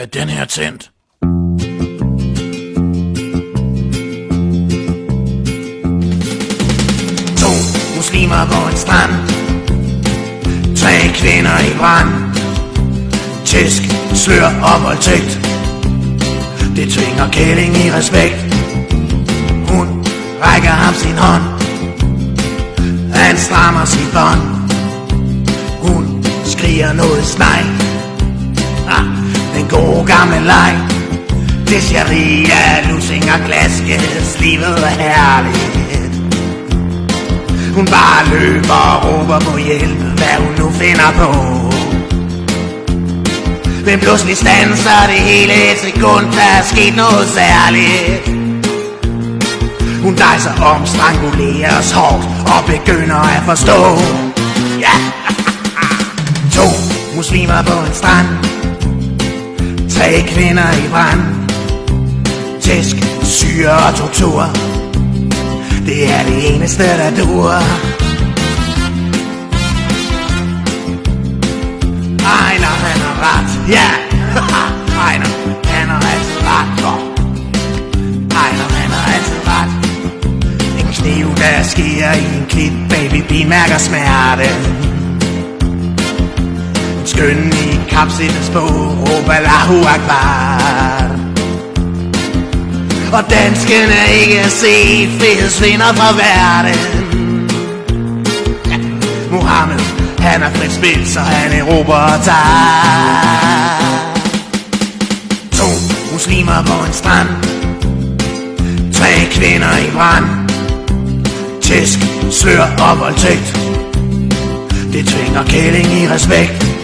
Er den her tændt? To muslimer på en strand, tre kvinder i brand, tæsk, slør og voldtægt. Det tvinger Kælling i respekt. Hun rækker ham sin hånd, han strammer sit bånd. Hun skriger noget snegl, den gode gamle leg. Det sharia, lussing og glaskes, livet er herligt. Hun bare løber og råber på hjælp, hvad hun nu finder på. Men pludselig standser det hele et sekund, der er sket noget særligt. Hun dejser om, stranguleres hårdt og begynder at forstå. Ja. To muslimer på en strand, tre kvinder i brand, tæsk, syre og tortur. Det er det eneste, der duer. Ejner, han har ret, ja. Ejner, han har altid ret. Ejner, han har altid ret. En kniv, der sker i en klit, baby, bimærker smerte. Skøn i kapsættes på, råber Allahu Akbar. Og dansken er ikke set, frihedsvinder fra verden. Ja, Mohammed, han er frit spil, så han erobrer og tager. To muslimer på en strand, tre kvinder i brand, tæsk, slør og voldtægt. Det tvinger Kælling i respekt.